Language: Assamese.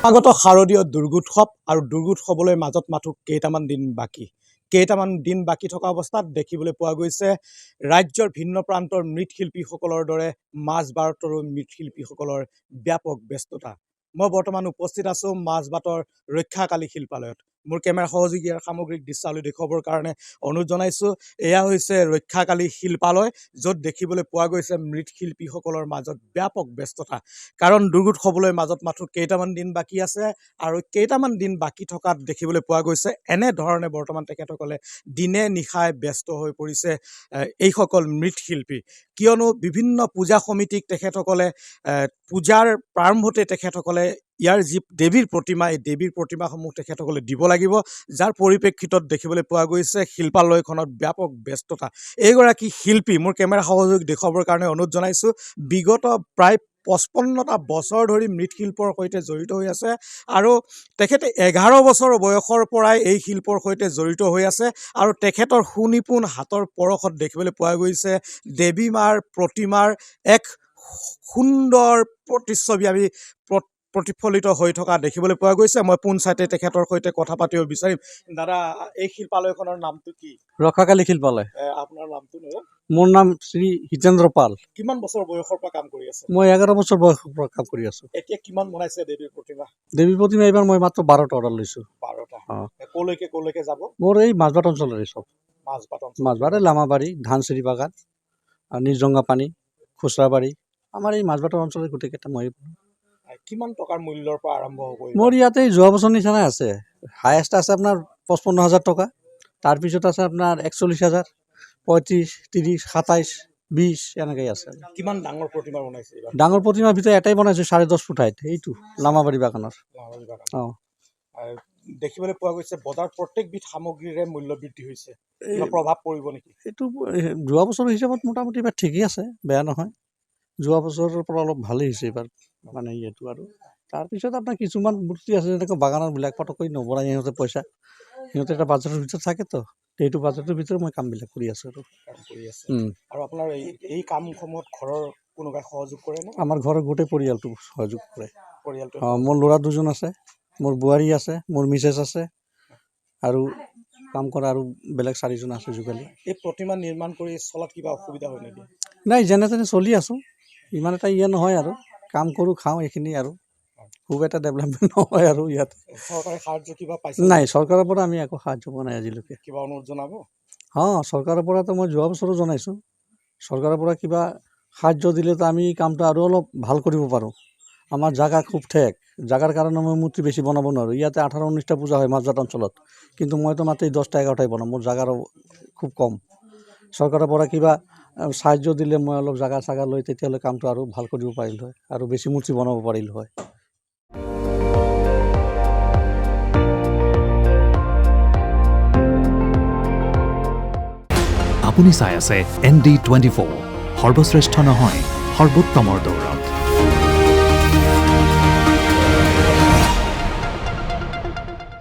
আগত শাৰদীয় দুৰ্গোৎসৱ আৰু দুৰ্গোৎসৱলৈ মাজত মাথো কেইটামান দিন বাকী থকা অৱস্থাত দেখিবলৈ পোৱা গৈছে ৰাজ্যৰ ভিন্ন প্ৰান্তৰ মৃৎশিল্পীসকলৰ দৰে মাজবাটৰো মৃৎশিল্পীসকলৰ ব্যাপক ব্যস্ততা। মই বৰ্তমান উপস্থিত আছো মাজবাটৰ ৰক্ষাকালী শিল্পালয়ত। মোৰ কেমেৰা সহযোগী আৰু সামগ্ৰিক দৃশ্যাৱলী দেখুৱাবৰ কাৰণে অনুৰোধ জনাইছো। এয়া হৈছে ৰক্ষাকালী শিল্পালয়, য'ত দেখিবলৈ পোৱা গৈছে মৃৎশিল্পীসকলৰ মাজত ব্যাপক ব্যস্ততা। কাৰণ দুৰ্গোৎসৱলৈ মাজত মাথো কেইটামান দিন বাকী আছে আৰু কেইটামান দিন বাকী থকাত দেখিবলৈ পোৱা গৈছে এনেধৰণে বৰ্তমান তেখেতসকলে দিনে নিশাই ব্যস্ত হৈ পৰিছে এইসকল মৃৎশিল্পী। কিয়নো বিভিন্ন পূজা সমিতিক তেখেতসকলে পূজাৰ প্ৰাৰম্ভতে তেখেতসকলে ইয়াৰ যি দেৱীৰ প্ৰতিমা, এই দেৱীৰ প্ৰতিমাসমূহ তেখেতসকলে দিব লাগিব, যাৰ পৰিপ্ৰেক্ষিতত দেখিবলৈ পোৱা গৈছে শিল্পালয়খনত ব্যাপক ব্যস্ততা। এইগৰাকী শিল্পী, মোৰ কেমেৰা সহযোগ দেখুৱাবৰ কাৰণে অনুৰোধ জনাইছোঁ, বিগত প্ৰায় 55টা বছৰ ধৰি মৃৎশিল্পৰ সৈতে জড়িত হৈ আছে আৰু তেখেতে 11 বছৰ বয়সৰ পৰাই এই শিল্পৰ সৈতে জড়িত হৈ আছে আৰু তেখেতৰ সুনিপুণ হাতৰ পৰশত দেখিবলৈ পোৱা গৈছে দেৱী মাৰ প্ৰতিমাৰ এক সুন্দৰ প্ৰতিচ্ছবি আমি প্ৰতিফলিত হৈ থকা দেখিবলৈ পোৱা গৈছে। মই পোনচাইতে তেখেতৰ সৈতে কথা পাতিব বিচাৰিম। দাদা, এই শিল্পালয়খনৰ নামটো কি? ৰক্ষাকালী শিল্পালয়। আপোনাৰ নামটো ন? মোৰ নাম শ্ৰী হিতেন্দ্ৰ পাল। কিমান বছৰ বয়সৰ পৰা কাম কৰি আছে? মই 11 বছৰ বয়সৰ পৰা কাম কৰি আছো। এতিয়া কিমান বনাইছে দেৱীৰ প্ৰতিমা? দেৱী প্ৰতিমা এইবাৰ মই মাত্ৰ 12টা অৰ্ডাৰ লৈছোঁ। 12টা। ক'লৈকে যাব? মোৰ এই মাজবাট অঞ্চলৰে চব। মাজবাট, লামাবাৰী, ধানচিৰি বাগান, নিজৰঙা পানী, খুচৰাবাৰী, আমাৰ এই মাজবাটৰ অঞ্চলৰ গোটেইকেইটা মই। কিমান টকাৰ মূল্যৰ পৰা আৰম্ভ হ'ব? মোৰ ইয়াতে যোৱা বছৰ নিচিনাই আছে। হায়েষ্ট আছে আপোনাৰ 55,000 টকা, তাৰপিছত আছে আপোনাৰ 41,000, 35, 30, 27, 20 এনেকৈ আছে। কিমান ডাঙৰ প্ৰতিমা বনাইছে? ডাঙৰ প্ৰতিমাৰ ভিতৰত এটাই বনাইছোঁ 4.5 ফুট হাইট, এইটো লামাবাৰী বাগানৰ। অঁ, দেখিবলৈ পোৱা গৈছে বজাৰত প্ৰত্যেকবিধ সামগ্ৰীৰে মূল্য বৃদ্ধি হৈছে, প্ৰভাৱ পৰিব নেকি? এইটো যোৱা বছৰৰ হিচাপত মোটামুটি এইবাৰ ঠিকেই আছে, বেয়া নহয়। যোৱা বছৰৰ পৰা অলপ ভালেই হৈছে এইবাৰ, মানে এইটো। আৰু তাৰপিছত আপোনাৰ কিছুমান মূৰ্তি আছে যেনেকৈ বাগানৰবিলাক পটকৈ নবনাই, সিহঁতে এটা বাজেটৰ ভিতৰত থাকেতো, সেইটো বাজেটৰ ভিতৰত মই কামবিলাক কৰি আছোঁ আৰু আপোনাৰ এই কামসমূহত ঘৰৰ কোনোবাই সহযোগ কৰে নে? আমাৰ ঘৰৰ গোটেই পৰিয়ালটো সহযোগ কৰে। পৰিয়ালটো? মোৰ ল'ৰা 2জন আছে, মোৰ বোৱাৰী আছে, মোৰ মিছেছ আছে আৰু কাম কৰা আৰু বেলেগ 4জন আছে যোগালী। এই প্ৰতিমা নিৰ্মাণ কৰি চলাত কিবা অসুবিধা হয় নেকি? নাই, যেনে তেনে চলি আছোঁ, ইমান এটা নহয় আৰু কাম কৰোঁ, খাওঁ, এইখিনি আৰু খুব এটা ডেভেলপমেণ্ট নহয় আৰু ইয়াত। চৰকাৰে সাহায্য কিবা পাইছে? নাই, চৰকাৰৰ পৰা আমি একো সাহায্য পোৱা নাই আজিলৈকে। কিবা অনুৰোধ জনাব? চৰকাৰৰ পৰাতো মই যোৱা বছৰো জনাইছোঁ, চৰকাৰৰ পৰা কিবা সাহায্য দিলেতো আমি কামটো আৰু অলপ ভাল কৰিব পাৰোঁ। আমাৰ জাগা খুব ঠেক, জাগাৰ কাৰণে মই মূৰ্তি বেছি বনাব নোৱাৰোঁ। ইয়াতে 18-19টা পূজা হয় মাজবাট অঞ্চলত, কিন্তু মইতো মাত্ৰ 10টা-11টাই বনাওঁ, মোৰ জাগাৰো খুব কম। চৰকাৰৰ পৰা কিবা সাহায্য দিলে মই অলপ জাগা লৈ তেতিয়াহ'লে কামটো আৰু ভাল কৰিব পাৰিলোঁ হয় আৰু বেছি মূৰ্তি বনাব পাৰিলোঁ হয়। আপুনি চাই আছে ND24, সৰ্বশ্ৰেষ্ঠ নহয়, সৰ্বোত্তমৰ দৌৰ।